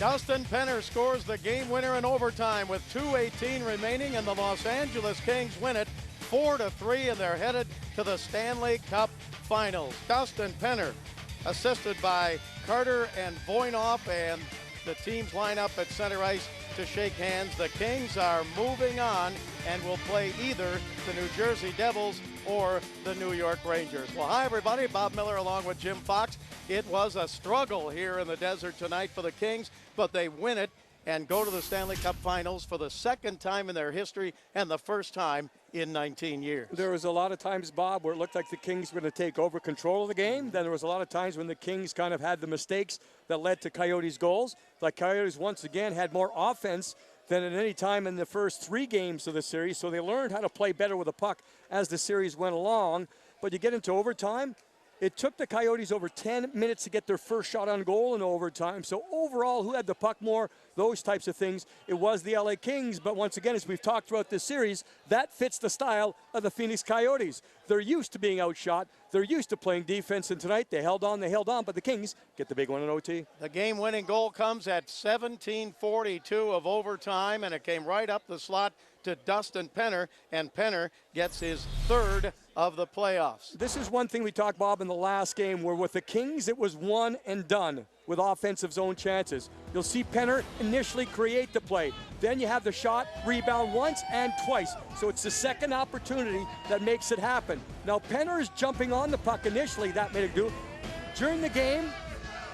Dustin Penner scores the game winner in overtime with 2:18 remaining, and the Los Angeles Kings win it 4-3, and they're headed to the Stanley Cup Finals. Dustin Penner, assisted by Carter and Voinoff, and the teams line up at center ice to shake hands. The Kings are moving on and will play either the New Jersey Devils or the New York Rangers. Well, hi everybody, Bob Miller along with Jim Fox. It was a struggle here in the desert tonight for the Kings, but they win it and go to the Stanley Cup Finals for the second time in their history and the first time in 19 years. There was a lot of times, Bob, where it looked like the Kings were going to take over control of the game. Then there was a lot of times when the Kings kind of had the mistakes that led to Coyotes' goals. Like Coyotes once again had more offense than at any time in the first 3 games of the series, so they learned how to play better with the puck as the series went along. But you get into overtime, it took the Coyotes over 10 minutes to get their first shot on goal in overtime. So overall, who had the puck more, those types of things, it was the LA Kings. But once again, as we've talked throughout this series, that fits the style of the Phoenix Coyotes. They're used to being outshot. They're used to playing defense, and tonight they held on, but the Kings get the big one in OT. The game-winning goal comes at 17:42 of overtime, and it came right up the slot to Dustin Penner, and Penner gets his 3rd of the playoffs. This is one thing we talked, Bob, in the last game, where with the Kings it was one and done with offensive zone chances. You'll see Penner initially create the play. Then you have the shot, rebound once and twice. So it's the second opportunity that makes it happen. Now Penner is jumping on the puck initially, that made it do. During the game,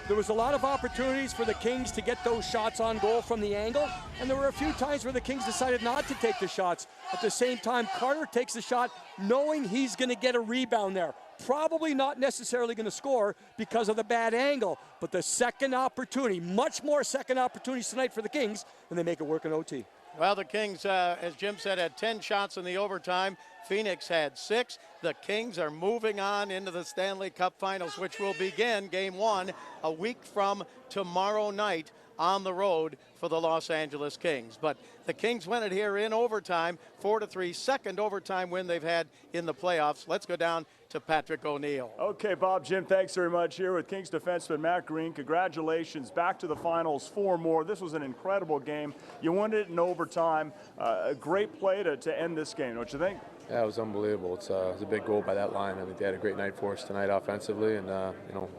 there was a lot of opportunities for the Kings to get those shots on goal from the angle, and there were a few times where the Kings decided not to take the shots. At the same time, Carter takes the shot knowing he's going to get a rebound there. Probably not necessarily going to score because of the bad angle, but the second opportunity, much more second opportunities tonight for the Kings, and they make it work in OT. Well, the Kings, as Jim said, had 10 shots in the overtime. Phoenix had 6. The Kings are moving on into the Stanley Cup Finals, which will begin Game 1 a week from tomorrow night on the road for the Los Angeles Kings. But the Kings win it here in overtime, 4-3, second overtime win they've had in the playoffs. Let's go down to Patrick O'Neill. Okay, Bob, Jim, thanks very much. Here with Kings defenseman Matt Green. Congratulations, back to the finals, 4 more. This was an incredible game. You won it in overtime. A great play to end this game, don't you think? Yeah, it was unbelievable. It was a big goal by that line. I mean, they had a great night for us tonight offensively, and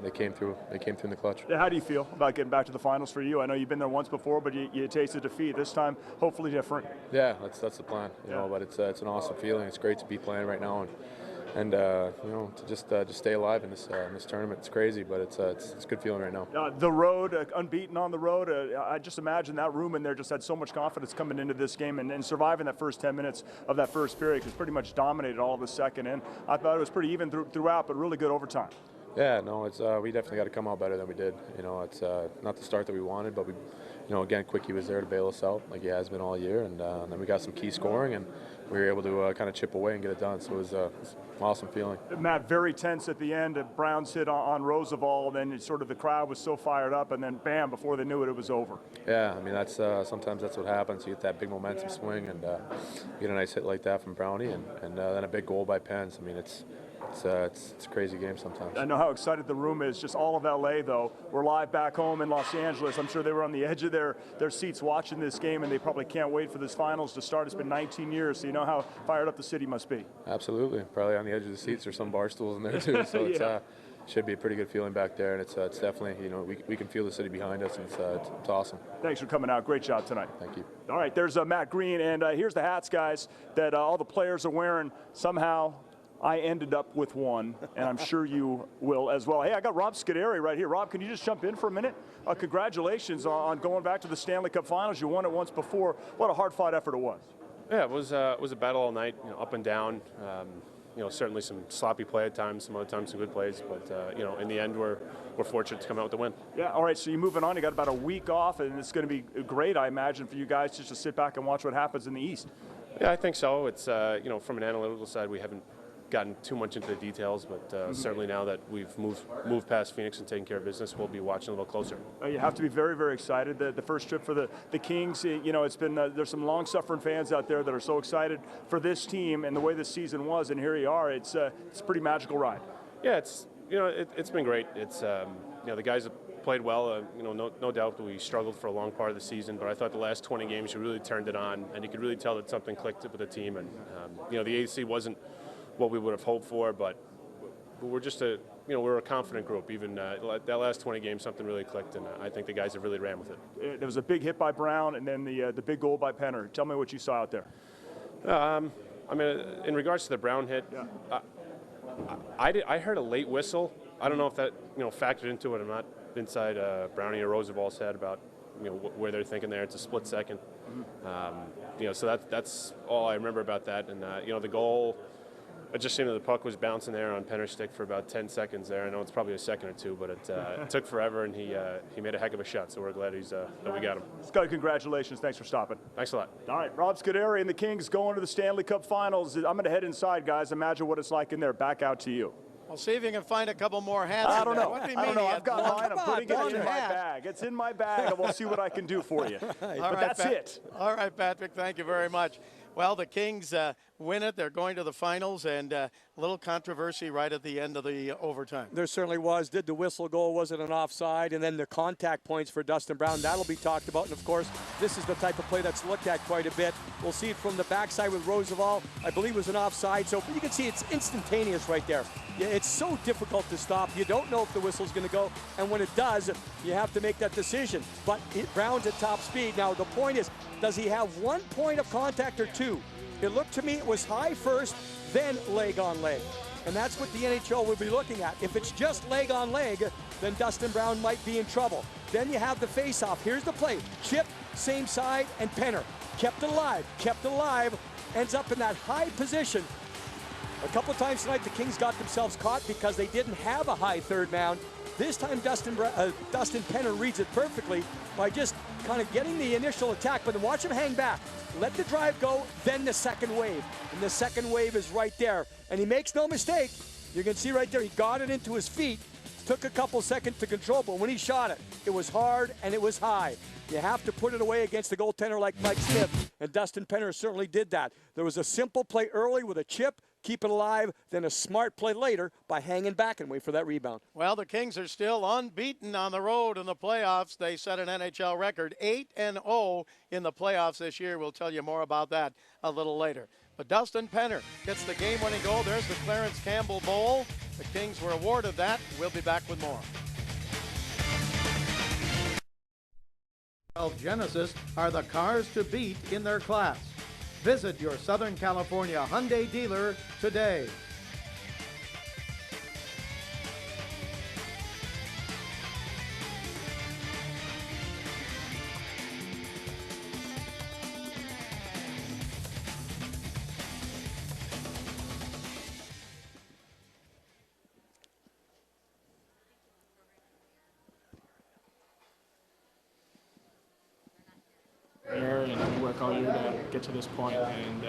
they came through. They came through in the clutch. How do you feel about getting back to the finals for you? I know you've been there once before, but you tasted defeat. This time, hopefully different. Yeah, that's the plan. You know, but it's an awesome feeling. It's great to be playing right now, and to just stay alive in this tournament. It's crazy, but it's a good feeling right now. The road, unbeaten on the road. I just imagine that room in there just had so much confidence coming into this game and surviving that first 10 minutes of that first period, because pretty much dominated all of the second. And I thought it was pretty even throughout, but really good overtime. Yeah, no, we definitely got to come out better than we did. You know, it's not the start that we wanted, but again, Quickie was there to bail us out like he has been all year, and then we got some key scoring, and we were able to kind of chip away and get it done. So it was an awesome feeling. Matt, very tense at the end. Brown's hit on Roosevelt, and sort of the crowd was so fired up, and then bam, before they knew it, it was over. Yeah, I mean, that's sometimes that's what happens. You get that big momentum swing, and you get a nice hit like that from Brownie, and then a big goal by Pence. I mean, it's a crazy game sometimes. I know how excited the room is. Just all of LA, though. We're live back home in Los Angeles. I'm sure they were on the edge of their seats watching this game, and they probably can't wait for this finals to start. It's been 19 years, so you know how fired up the city must be. Absolutely. Probably on the edge of the seats. There's some bar stools in there too, so yeah. It should be a pretty good feeling back there, and it's definitely, we can feel the city behind us, and it's awesome. Thanks for coming out. Great job tonight. Thank you. All right, there's Matt Green, and here's the hats, guys, that all the players are wearing. Somehow I ended up with one, and I'm sure you will as well. Hey, I got Rob Scuderi right here. Rob, can you just jump in for a minute? Congratulations on going back to the Stanley Cup Finals. You won it once before. What a hard-fought effort it was. Yeah, it was a battle all night, up and down. Certainly some sloppy play at times, some other times some good plays, but in the end we're fortunate to come out with the win. Yeah, all right, so you're moving on. You got about a week off, and it's going to be great, I imagine, for you guys just to sit back and watch what happens in the East. Yeah, I think so. It's from an analytical side, we haven't gotten too much into the details, but certainly now that we've moved past Phoenix and taken care of business, we'll be watching a little closer. You have to be very, very excited. The first trip for the Kings, it's been there's some long-suffering fans out there that are so excited for this team and the way this season was, and here you are. It's a pretty magical ride. Yeah, it's been great. It's the guys played well. You know, no doubt that we struggled for a long part of the season, but I thought the last 20 games you really turned it on, and you could really tell that something clicked with the team. And you know, the AC wasn't what we would have hoped for, but we're just we're a confident group. Even that last 20 games, something really clicked, and I think the guys have really ran with it. There was a big hit by Brown, and then the big goal by Penner. Tell me what you saw out there. I mean, in regards to the Brown hit, yeah. I heard a late whistle. I don't know if that factored into it. I'm not inside Brownie or Roosevelt's head about where they're thinking there. It's a split second. Mm-hmm. So that's all I remember about that. And the goal, it just seemed that the puck was bouncing there on Penner's stick for about 10 seconds there. I know it's probably a second or two, but it took forever, and he made a heck of a shot. So we're glad that we got him. Scott, congratulations. Thanks for stopping. Thanks a lot. All right, Rob Scuderi and the Kings going to the Stanley Cup Finals. I'm going to head inside, guys. Imagine what it's like in there. Back out to you. Well, see if you can find a couple more hats. I don't know. I've got mine. I'm putting it in my bag. It's in my bag, and we'll see what I can do for you. But that's it. All right, Patrick. Thank you very much. Well, the Kings win it. They're going to the finals, and a little controversy right at the end of the overtime. There certainly was. Did the whistle go? Was it an offside? And then the contact points for Dustin Brown. That'll be talked about. And, of course, this is the type of play that's looked at quite a bit. We'll see it from the backside with Roosevelt. I believe it was an offside. So you can see it's instantaneous right there. Yeah, it's so difficult to stop. You don't know if the whistle's going to go. And when it does, you have to make that decision. But Brown's at top speed. Now, the point is, does he have 1 point of contact or 2? It looked to me it was high first, then leg on leg. And that's what the NHL will be looking at. If it's just leg on leg, then Dustin Brown might be in trouble. Then you have the face-off. Here's the play. Chip, same side, and Penner. Kept it alive, ends up in that high position. A couple times tonight, the Kings got themselves caught because they didn't have a high third mound. This time, Dustin Penner reads it perfectly by just kind of getting the initial attack, but then watch him hang back. Let the drive go, then the second wave. And the second wave is right there. And he makes no mistake. You can see right there, he got it into his feet. Took a couple seconds to control, but when he shot it, it was hard and it was high. You have to put it away against the goaltender like Mike Smith, and Dustin Penner certainly did that. There was a simple play early with a chip, keep it alive, then a smart play later by hanging back and wait for that rebound. Well, the Kings are still unbeaten on the road in the playoffs. They set an NHL record, 8-0 in the playoffs this year. We'll tell you more about that a little later. But Dustin Penner gets the game-winning goal. There's the Clarence Campbell Bowl. The Kings were awarded that. We'll be back with more. Genesis are the cars to beat in their class. Visit your Southern California Hyundai dealer today. And we work all year to get to this point, and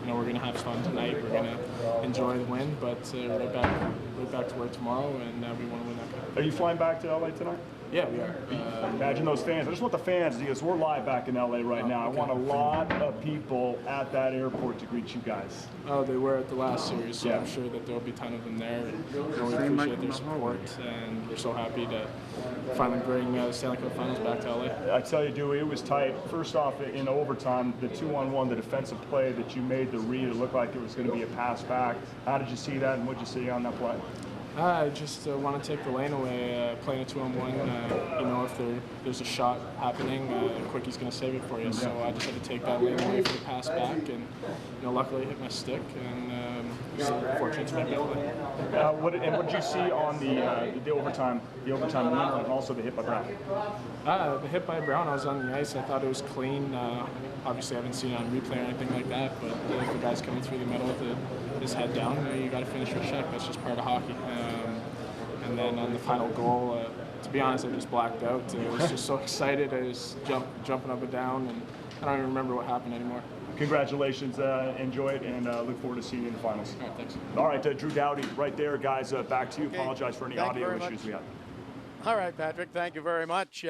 we're going to have fun tonight. We're going to enjoy the win, but right back to work tomorrow, and we want to win that game. Are you flying back to LA tonight? Yeah, we are. Imagine those fans. I just want the fans, because we're live back in LA right now. Okay. I want a lot of people at that airport to greet you guys. Oh, they were at the last series, so yeah. I'm sure that there'll be a ton of them there. We appreciate their support, and we're so happy to finally bring the Stanley Cup Finals back to LA. I tell you, Dewey, it was tight. First off, in overtime, the 2-on-1, the defensive play that you made the read, it looked like it was going to be a pass back. How did you see that, and what did you see on that play? I just want to take the lane away, playing a 2-on-1. If there's a shot happening, Quickie's going to save it for you. So I just had to take that lane away for the pass back, and luckily it hit my stick, and fortunate to make it play. What did you see on the overtime win, and also the hit by Brown? The hit by Brown, I was on the ice. I thought it was clean. Obviously, I haven't seen it on replay or anything like that, but if the guy's coming through the middle with his head down, you got to finish your check. That's just part of hockey. And then on the final goal, to be honest, I just blacked out. I was just so excited. I was jumping up and down, and I don't even remember what happened anymore. Congratulations, enjoy it, and look forward to seeing you in the finals. All right, thanks. All right, Drew Doughty, right there, guys. Back to you. Okay. Apologize for any audio issues we had. All right, Patrick, thank you very much.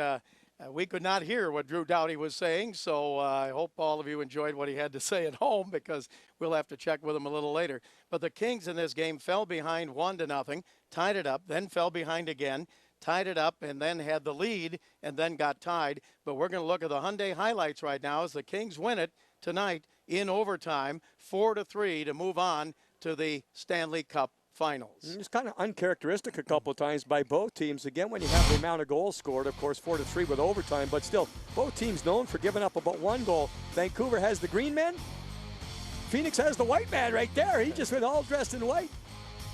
We could not hear what Drew Doughty was saying, so I hope all of you enjoyed what he had to say at home, because we'll have to check with him a little later. But the Kings in this game fell behind 1-0, tied it up, then fell behind again, tied it up, and then had the lead and then got tied. But we're going to look at the Hyundai highlights right now as the Kings win it tonight in overtime, 4-3 to move on to the Stanley Cup Finals. It's kind of uncharacteristic a couple of times by both teams. Again, when you have the amount of goals scored, of course, 4-3 with overtime, but still, both teams known for giving up about 1 goal. Vancouver has the green man. Phoenix has the white man right there. He just went all dressed in white.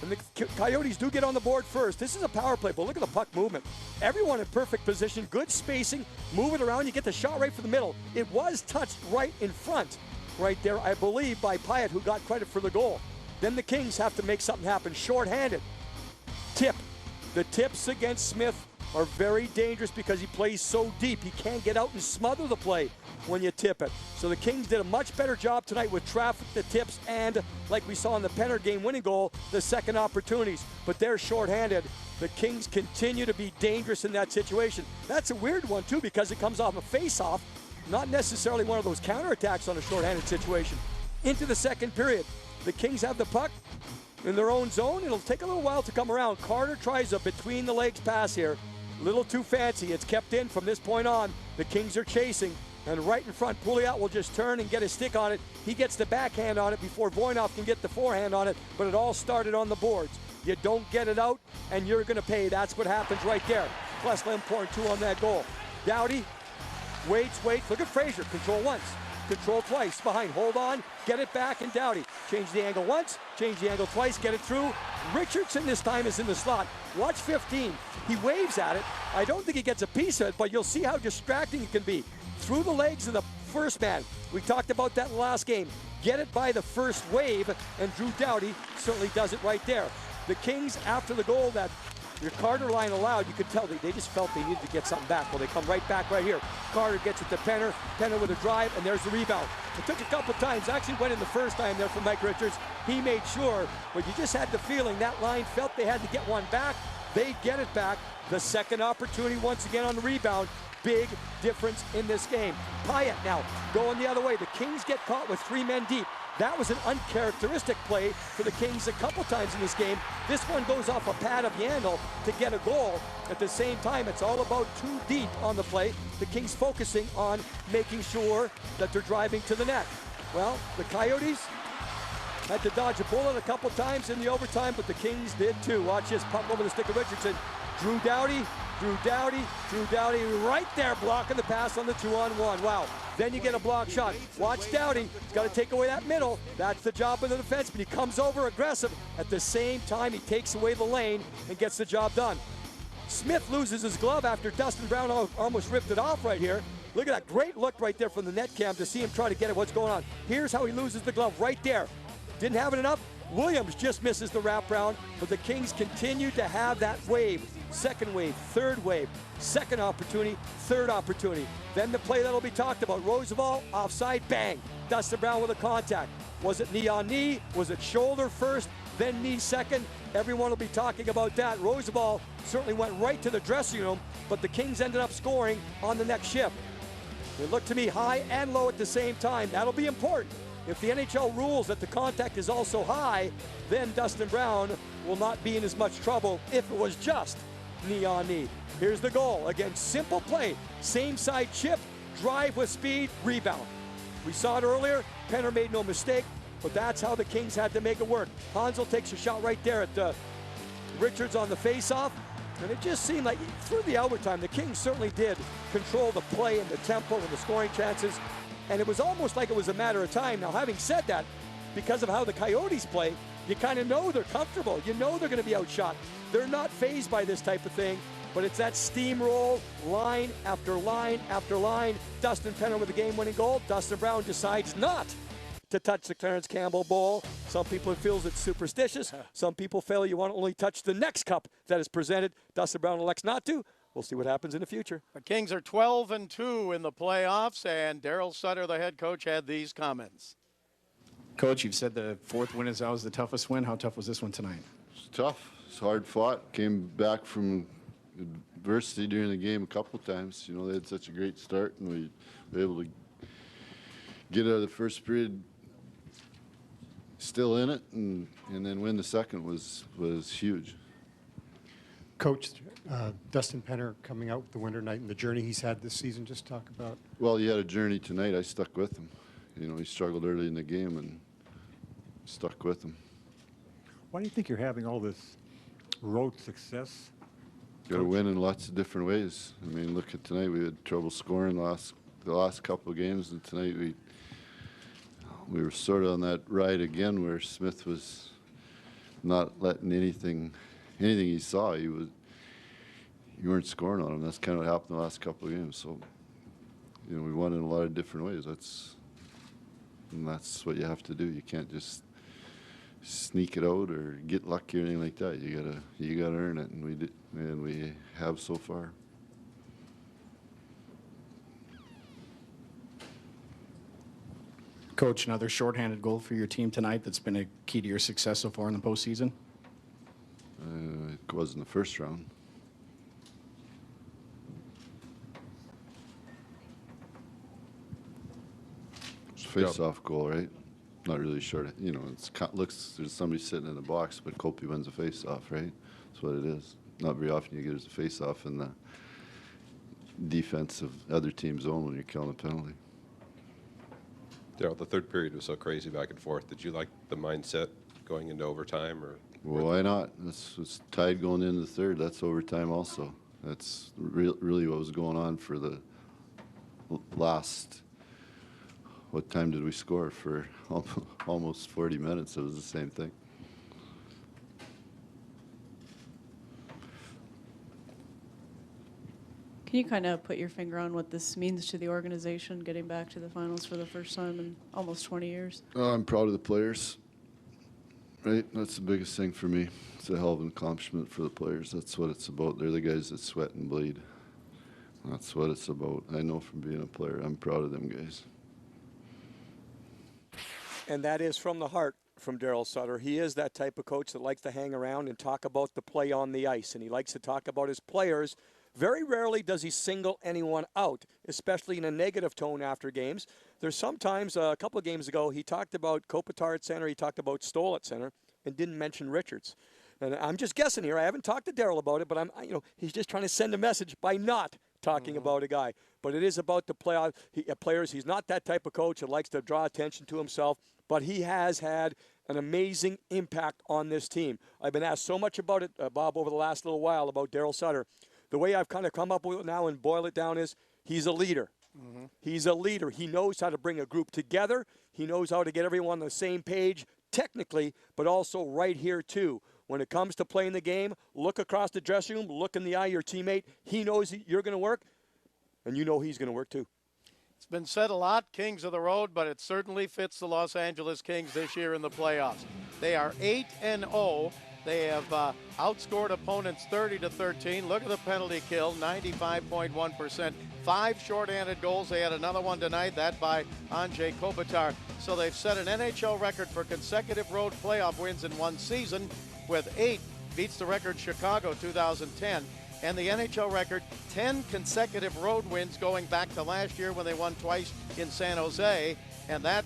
And the Coyotes do get on the board first. This is a power play, but look at the puck movement. Everyone in perfect position, good spacing, move it around. You get the shot right for the middle. It was touched right in front, right there, I believe, by Pyatt, who got credit for the goal. Then the Kings have to make something happen. Short-handed. Tip. The tips against Smith are very dangerous because he plays so deep. He can't get out and smother the play when you tip it. So the Kings did a much better job tonight with traffic, the tips, and like we saw in the Penner game-winning goal, the second opportunities. But they're short-handed. The Kings continue to be dangerous in that situation. That's a weird one, too, because it comes off a face-off, not necessarily one of those counterattacks on a short-handed situation. Into the second period. The Kings have the puck in their own zone. It'll take a little while to come around. Carter tries a between-the-legs pass here. A little too fancy. It's kept in from this point on. The Kings are chasing. And right in front, Pouliot will just turn and get his stick on it. He gets the backhand on it before Voynov can get the forehand on it, but it all started on the boards. You don't get it out, and you're going to pay. That's what happens right there. Plus Lemporn, 2 on that goal. Doughty waits. Look at Fraser. Control once. Control twice. Behind. Hold on. Get it back, and Doughty. Change the angle once. Change the angle twice. Get it through. Richardson this time is in the slot. Watch 15. He waves at it. I don't think he gets a piece of it, but you'll see how distracting it can be. Through the legs of the first man. We talked about that in the last game. Get it by the first wave, and Drew Doughty certainly does it right there. The Kings, after the goal that your Carter line allowed, you could tell they just felt they needed to get something back. Well, they come right back right here. Carter gets it to Penner. Penner with a drive, and there's the rebound. It took a couple times. Actually went in the first time there for Mike Richards. He made sure, but you just had the feeling that line felt they had to get one back. They get it back. The second opportunity once again on the rebound. Big difference in this game. Pyatt now going the other way. The Kings get caught with 3 men deep. That was an uncharacteristic play for the Kings a couple times in this game. This one goes off a pad of Yandel to get a goal. At the same time, it's all about 2 deep on the play. The Kings focusing on making sure that they're driving to the net. Well, the Coyotes had to dodge a bullet a couple times in the overtime, but the Kings did too. Watch this puck over the stick of Richardson. Drew Doughty right there blocking the pass on the 2-on-1. Wow. Then you get a block shot. Watch Doughty. He's got to take away that middle. That's the job of the defenseman. He comes over aggressive. At the same time, he takes away the lane and gets the job done. Smith loses his glove after Dustin Brown almost ripped it off right here. Look at that great look right there from the net cam to see him try to get it. What's going on? Here's how he loses the glove right there. Didn't have it enough. Williams just misses the wraparound, but the Kings continue to have that wave. Second wave, third wave, second opportunity, third opportunity. Then the play that'll be talked about. Roosevelt, offside, bang. Dustin Brown with a contact. Was it knee on knee? Was it shoulder first, then knee second? Everyone will be talking about that. Roosevelt certainly went right to the dressing room, but the Kings ended up scoring on the next shift. It looked to me high and low at the same time. That'll be important. If the NHL rules that the contact is also high, then Dustin Brown will not be in as much trouble if it was just knee on knee. Here's the goal. Again, simple play. Same side chip, drive with speed, rebound. We saw it earlier. Penner made no mistake, but that's how the Kings had to make it work. Hansel takes a shot right there at Richards on the face-off, and it just seemed like through the overtime, the Kings certainly did control the play and the tempo and the scoring chances. And it was almost like it was a matter of time. Now, having said that, because of how the Coyotes play, you kind of know they're comfortable. You know they're going to be outshot. They're not fazed by this type of thing, but it's that steamroll, line after line after line. Dustin Penner with the game-winning goal. Dustin Brown decides not to touch the Clarence Campbell ball. Some people feel it's superstitious. Some people feel you want to only touch the next cup that is presented. Dustin Brown elects not to. We'll see what happens in the future. The Kings are 12-2 in the playoffs, and Darryl Sutter, the head coach, had these comments. Coach, you've said the 4th win is always the toughest win. How tough was this one tonight? It's tough. It's hard fought. Came back from adversity during the game a couple times. You know, they had such a great start, and we were able to get out of the first period still in it, and then win the second was huge. Coach, Dustin Penner coming out with the winter night and the journey he's had this season. Just talk about. Well, he had a journey tonight. I stuck with him. You know, he struggled early in the game and stuck with him. Why do you think you're having all this road success? Got to win in lots of different ways. I mean, look at tonight. We had trouble scoring the last couple of games, and tonight we were sort of on that ride again where Smith was not letting anything he saw. You weren't scoring on him. That's kind of what happened the last couple of games. So, you know, we won in a lot of different ways. That's what you have to do. You can't just sneak it out or get lucky or anything like that. You gotta earn it, and we did, and we have so far. Coach, another shorthanded goal for your team tonight that's been a key to your success so far in the postseason? It was in the first round. It's a face-off goal, right? Not really short. You know, looks there's somebody sitting in the box, but Kopi wins a face-off, right? That's what it is. Not very often you get as a face-off in the defense of other team's zone when you're killing a penalty. Darryl, the third period was so crazy back and forth. Did you like the mindset going into overtime, or? Well, why not? This was tied going into the third. That's overtime also. That's really what was going on for the last. What time did we score? For almost 40 minutes. It was the same thing. Can you kind of put your finger on what this means to the organization, getting back to the finals for the first time in almost 20 years? I'm proud of the players. Right? That's the biggest thing for me. It's a hell of an accomplishment for the players. That's what it's about. They're the guys that sweat and bleed. That's what it's about. I know from being a player, I'm proud of them guys. And that is from the heart from Darryl Sutter. He is that type of coach that likes to hang around and talk about the play on the ice, and he likes to talk about his players. Very rarely does he single anyone out, especially in a negative tone after games. There's sometimes, a couple of games ago, he talked about Kopitar at center, he talked about Stoll at center, and didn't mention Richards. And I'm just guessing here. I haven't talked to Darryl about it, but he's just trying to send a message by not talking about a guy. But it is about the players. He's not that type of coach that likes to draw attention to himself, but he has had an amazing impact on this team. I've been asked so much about it, Bob, over the last little while about Darryl Sutter. The way I've kind of come up with it now and boil it down is he's a leader. Mm-hmm. He's a leader. He knows how to bring a group together. He knows how to get everyone on the same page technically, but also right here too. When it comes to playing the game, look across the dressing room, look in the eye of your teammate. He knows you're going to work, and you know he's going to work too. It's been said a lot, Kings of the Road, but it certainly fits the Los Angeles Kings this year in the playoffs. They are 8-0. They have outscored opponents 30-13. Look at the penalty kill, 95.1%. 5 shorthanded goals. They had another one tonight, that by Anze Kopitar. So they've set an NHL record for consecutive road playoff wins in one season, with 8, beats the record Chicago 2010. And the NHL record, 10 consecutive road wins going back to last year when they won twice in San Jose. And that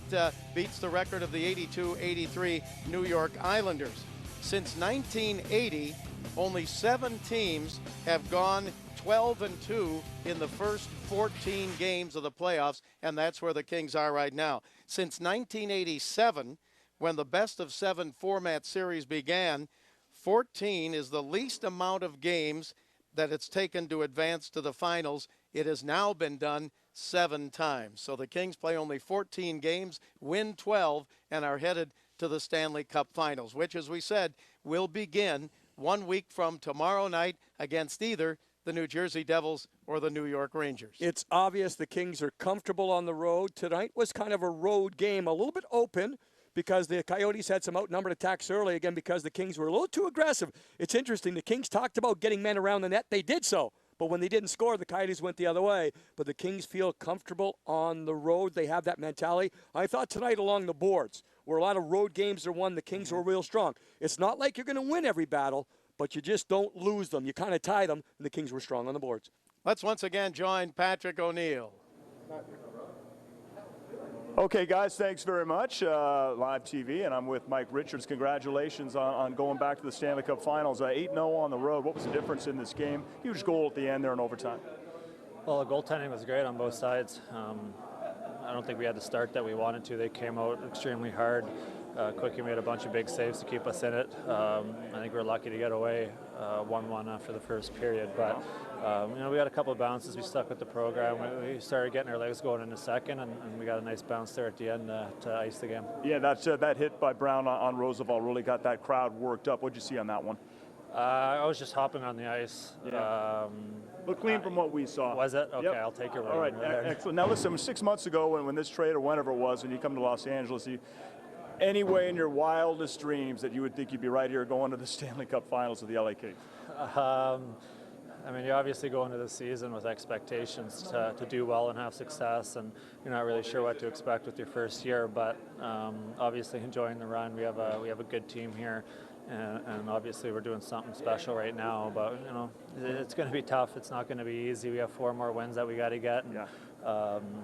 beats the record of the 82-83 New York Islanders. Since 1980, only 7 teams have gone 12-2 in the first 14 games of the playoffs, and that's where the Kings are right now. Since 1987, when the best-of-7 format series began, 14 is the least amount of games that it's taken to advance to the finals. It has now been done 7 times. So the Kings play only 14 games, win 12, and are headed to the Stanley Cup Finals, which, as we said, will begin 1 week from tomorrow night against either the New Jersey Devils or the New York Rangers. It's obvious the Kings are comfortable on the road. Tonight was kind of a road game, a little bit open, because the Coyotes had some outnumbered attacks early, again, because the Kings were a little too aggressive. It's interesting. The Kings talked about getting men around the net. They did so. But when they didn't score, the Coyotes went the other way. But the Kings feel comfortable on the road. They have that mentality. I thought tonight along the boards, where a lot of road games are won, the Kings were real strong. It's not like you're going to win every battle, but you just don't lose them. You kind of tie them, and the Kings were strong on the boards. Let's once again join Patrick O'Neill. Okay, guys, thanks very much. Live TV, and I'm with Mike Richards. Congratulations on going back to the Stanley Cup Finals. 8-0 on the road. What was the difference in this game? Huge goal at the end there in overtime. Well, the goaltending was great on both sides. I don't think we had the start that we wanted to. They came out extremely hard. Quickie made a bunch of big saves to keep us in it. I think we were lucky to get away 1-1 after the first period. But you know, we got a couple of bounces. We stuck with the program. We started getting our legs going in the second, and we got a nice bounce there at the end to ice the game. Yeah, that hit by Brown on Roosevelt really got that crowd worked up. What'd you see on that one? I was just hopping on the ice. Yeah. Look clean from what we saw. Was it? Okay, Yep. I'll take your word. All right, excellent. Now listen, 6 months ago when this trade or whenever it was, and you come to Los Angeles, any way in your wildest dreams that you would think you'd be right here going to the Stanley Cup Finals with the LA Kings? I mean, you obviously go into the season with expectations to do well and have success, and you're not really sure what to expect with your first year. But obviously, enjoying the run. We have a good team here, and obviously, we're doing something special right now. But you know, it's going to be tough. It's not going to be easy. We have 4 more wins that we got to get. And,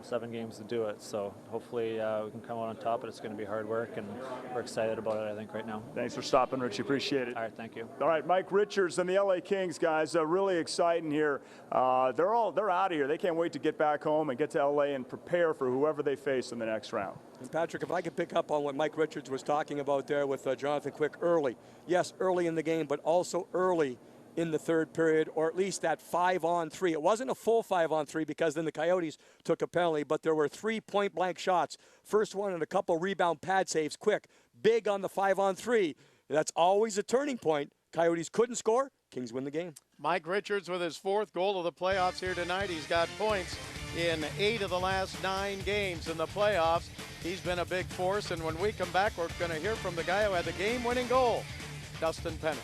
7 games to do it. So hopefully we can come out on top, but it's going to be hard work, and we're excited about it, I think, right now. Thanks for stopping, Richie. Appreciate it. All right, thank you. All right, Mike Richards and the LA Kings, guys, really exciting here. They're out of here. They can't wait to get back home and get to LA and prepare for whoever they face in the next round. And Patrick, if I could pick up on what Mike Richards was talking about there with Jonathan Quick early. Yes, early in the game, but also early in the third period, or at least that 5-on-3. It wasn't a full 5-on-3 because then the Coyotes took a penalty, but there were 3 point-blank shots. First one and a couple rebound pad saves. Quick, big on the 5-on-3. That's always a turning point. Coyotes couldn't score. Kings win the game. Mike Richards with his 4th goal of the playoffs here tonight. He's got points in 8 of the last 9 games in the playoffs. He's been a big force, and when we come back, we're going to hear from the guy who had the game-winning goal, Dustin Penner.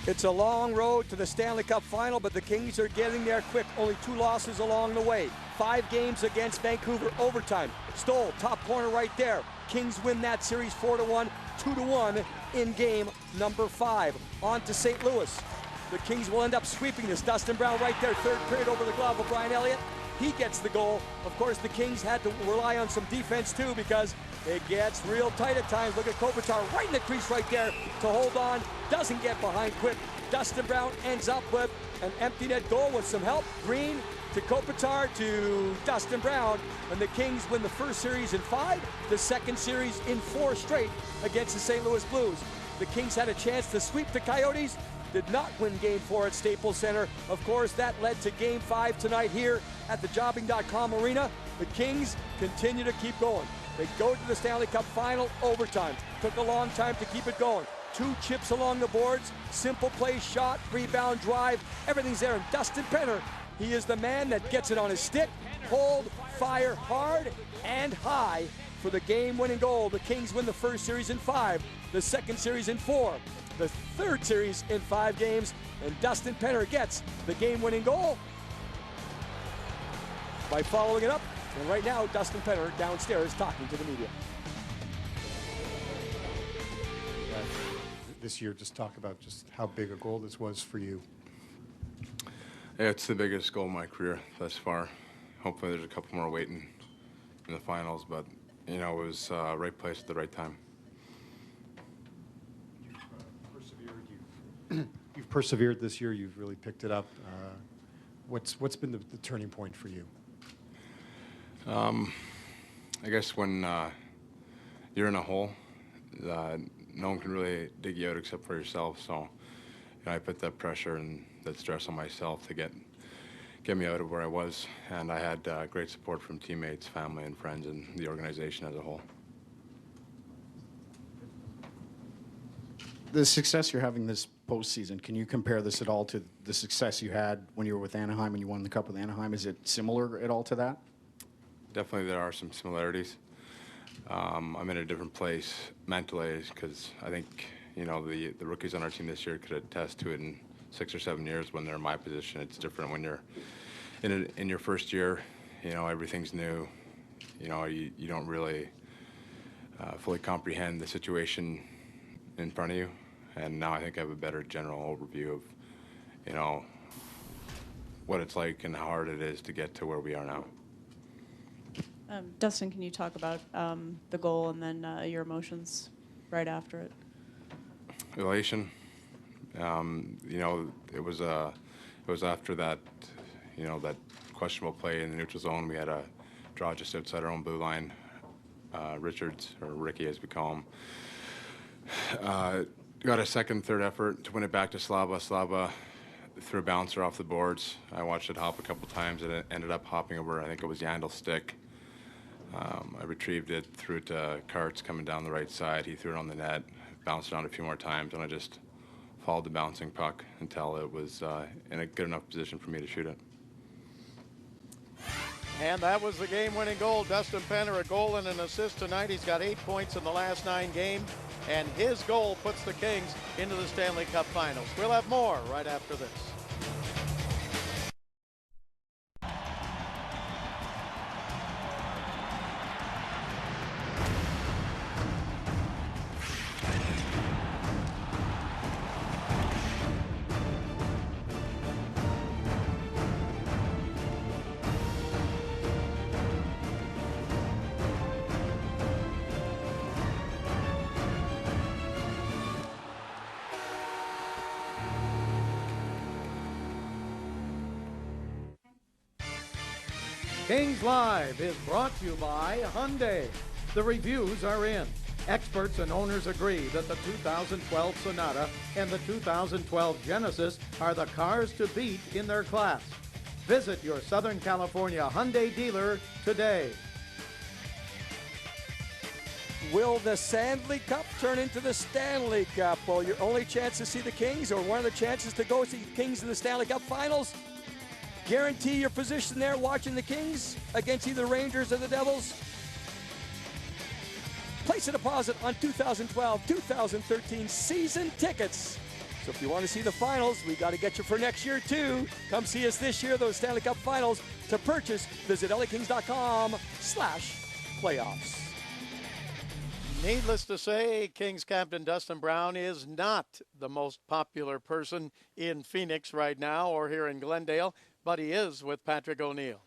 It's a long road to the Stanley Cup final, but the Kings are getting there quick. Only 2 losses along the way. 5 games against Vancouver, overtime. Stoll, top corner right there. Kings win that series 4-1, 2-1 in game number 5. On to St. Louis. The Kings will end up sweeping this. Dustin Brown right there, third period over the glove of Brian Elliott. He gets the goal. Of course, the Kings had to rely on some defense too because it gets real tight at times. Look at Kopitar right in the crease right there to hold on. Doesn't get behind quick. Dustin Brown ends up with an empty net goal with some help. Green to Kopitar to Dustin Brown. And the Kings win the first series in 5, the second series in 4 straight against the St. Louis Blues. The Kings had a chance to sweep the Coyotes. Did not win Game 4 at Staples Center. Of course, that led to Game 5 tonight here at the Jobbing.com Arena. The Kings continue to keep going. They go to the Stanley Cup Final overtime. Took a long time to keep it going. 2 chips along the boards, simple play, shot, rebound, drive, everything's there. And Dustin Penner, he is the man that gets it on his stick, hold, fire hard and high for the game-winning goal. The Kings win the first series in 5, the second series in 4, the third series in 5 games, and Dustin Penner gets the game-winning goal by following it up. And right now, Dustin Penner downstairs talking to the media. This year, just talk about just how big a goal this was for you. Yeah, it's the biggest goal of my career thus far. Hopefully there's a couple more waiting in the finals, but, you know, it was right place at the right time. You've persevered this year. You've really picked it up. What's been the turning point for you? I guess when you're in a hole, no one can really dig you out except for yourself. So, you know, I put that pressure and that stress on myself to get me out of where I was. And I had great support from teammates, family, and friends, and the organization as a whole. The success you're having this postseason, can you compare this at all to the success you had when you were with Anaheim and you won the Cup with Anaheim? Is it similar at all to that? Definitely there are some similarities. I'm in a different place mentally because I think, you know, the rookies on our team this year could attest to it in 6 or 7 years when they're in my position. It's different when you're in your first year. You know, everything's new. You know, you don't really fully comprehend the situation in front of you. And now I think I have a better general overview of, you know, what it's like and how hard it is to get to where we are now. Dustin, can you talk about the goal and then your emotions right after it? Elation. You know, it was after that, you know, that questionable play in the neutral zone. We had a draw just outside our own blue line. Richards, or Ricky as we call him, got a second, third effort to win it back to Slava. Slava threw a bouncer off the boards. I watched it hop a couple times, and it ended up hopping over, I think it was Yandel's stick. I retrieved it, threw it to Karts coming down the right side. He threw it on the net, bounced around a few more times, and I just followed the bouncing puck until it was in a good enough position for me to shoot it. And that was the game-winning goal. Dustin Penner, a goal and an assist tonight. He's got 8 points in the last 9 games, and his goal puts the Kings into the Stanley Cup Finals. We'll have more right after this. Kings Live is brought to you by Hyundai. The reviews are in. Experts and owners agree that the 2012 Sonata and the 2012 Genesis are the cars to beat in their class. Visit your Southern California Hyundai dealer today. Will the Stanley Cup turn into the Stanley Cup? Well, your only chance to see the Kings, or one of the chances to go see the Kings in the Stanley Cup Finals, guarantee your position there watching the Kings against either Rangers or the Devils. Place a deposit on 2012-2013 season tickets. So if you want to see the finals, we got to get you for next year too. Come see us this year, those Stanley Cup Finals. To purchase, visit lakings.com/playoffs. Needless to say, Kings captain Dustin Brown is not the most popular person in Phoenix right now or here in Glendale, but he is with Patrick O'Neill.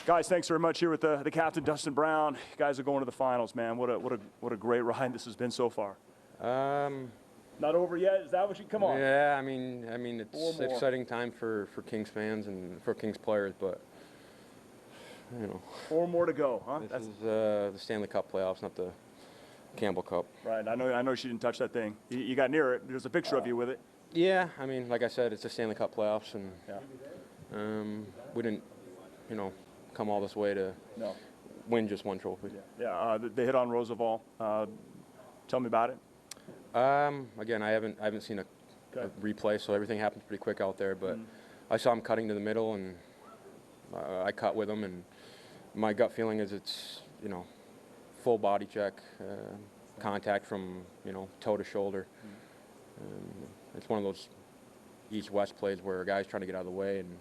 Guys, thanks very much here with the captain, Dustin Brown. You guys are going to the finals, man. What a great ride this has been so far. Not over yet? Is that what you, come on? Yeah, I mean it's an exciting time for Kings fans and for Kings players, but you know. 4 more to go, huh? This is the Stanley Cup playoffs, not the Campbell Cup. Right, I know she didn't touch that thing. You got near it. There's a picture of you with it. Yeah, I mean, like I said, it's the Stanley Cup playoffs, and we didn't, you know, come all this way to win just one trophy. Yeah, they hit on Roosevelt. Tell me about it. Again, I haven't seen a replay, so everything happens pretty quick out there. But I saw him cutting to the middle, and I cut with him, and my gut feeling is it's, you know, full body check, contact from, you know, toe to shoulder. It's one of those east-west plays where a guy's trying to get out of the way, and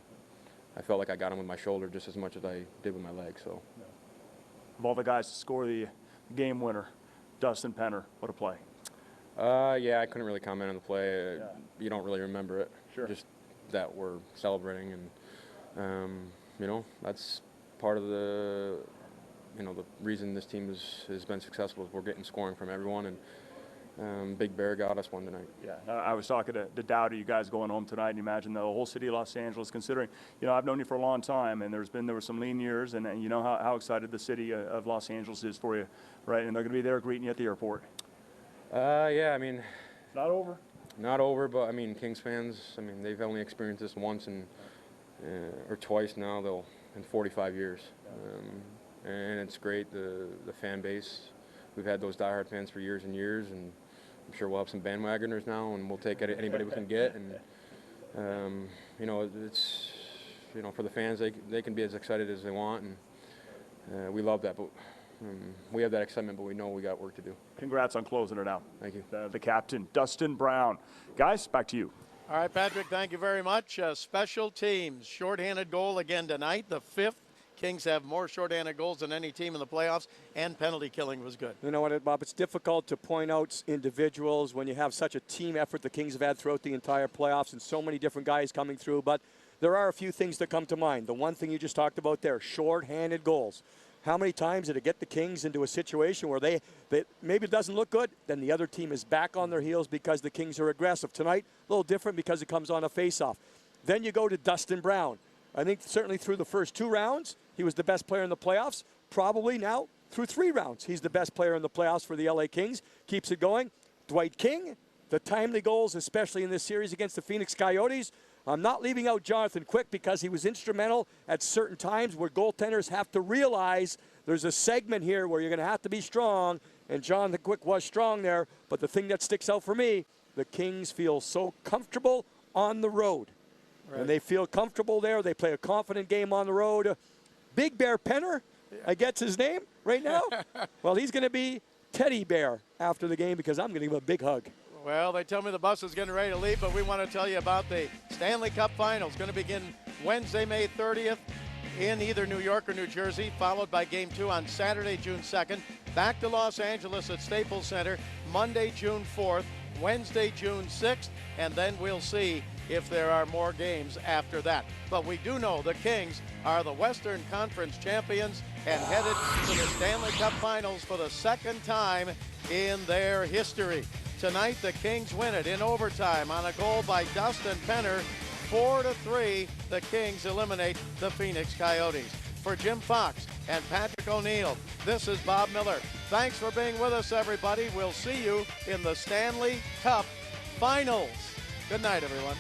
I felt like I got him with my shoulder just as much as I did with my leg. So, of all the guys to score the game winner, Dustin Penner, what a play. Yeah, I couldn't really comment on the play. You don't really remember it. Sure. Just that we're celebrating, and you know, that's part of the, you know, the reason this team has been successful is we're getting scoring from everyone, and Big Bear got us one tonight. Yeah, I was talking to Dowdy, you guys going home tonight, and you imagine the whole city of Los Angeles, considering, you know, I've known you for a long time, and there were some lean years, and you know how excited the city of Los Angeles is for you, right? And they're going to be there greeting you at the airport. Yeah, I mean, not over. Not over, but I mean, Kings fans, I mean, they've only experienced this once or twice now, though, in 45 years. And it's great, the fan base. We've had those diehard fans for years and years, and I'm sure we'll have some bandwagoners now, and we'll take anybody we can get. And you know, it's, you know, for the fans, they can be as excited as they want, and we love that. But we have that excitement, but we know we got work to do. Congrats on closing it out. Thank you. The captain, Dustin Brown. Guys, back to you. All right, Patrick, thank you very much. Special teams, shorthanded goal again tonight, the 5th. Kings have more shorthanded goals than any team in the playoffs, and penalty killing was good. You know what, Bob, it's difficult to point out individuals when you have such a team effort the Kings have had throughout the entire playoffs and so many different guys coming through. But there are a few things that come to mind. The one thing you just talked about there, short-handed goals. How many times did it get the Kings into a situation where they maybe it doesn't look good, then the other team is back on their heels because the Kings are aggressive. Tonight, a little different because it comes on a face-off. Then you go to Dustin Brown. I think certainly through the first 2 rounds, he was the best player in the playoffs. Probably now, through 3 rounds, he's the best player in the playoffs for the LA Kings. Keeps it going. Dwight King, the timely goals, especially in this series against the Phoenix Coyotes. I'm not leaving out Jonathan Quick because he was instrumental at certain times where goaltenders have to realize there's a segment here where you're going to have to be strong, and Jonathan Quick was strong there. But the thing that sticks out for me, the Kings feel so comfortable on the road. Right. And they feel comfortable there. They play a confident game on the road. Big Bear Penner, I guess his name right now. Well, he's going to be Teddy Bear after the game because I'm going to give him a big hug. Well, they tell me the bus is getting ready to leave, but we want to tell you about the Stanley Cup Finals. Going to begin Wednesday, May 30th in either New York or New Jersey, followed by Game 2 on Saturday, June 2nd. Back to Los Angeles at Staples Center, Monday, June 4th, Wednesday, June 6th, and then we'll see if there are more games after that. But we do know the Kings are the Western Conference champions and headed to the Stanley Cup Finals for the 2nd time in their history. Tonight, the Kings win it in overtime on a goal by Dustin Penner. 4-3, the Kings eliminate the Phoenix Coyotes. For Jim Fox and Patrick O'Neill, this is Bob Miller. Thanks for being with us, everybody. We'll see you in the Stanley Cup Finals. Good night, everyone.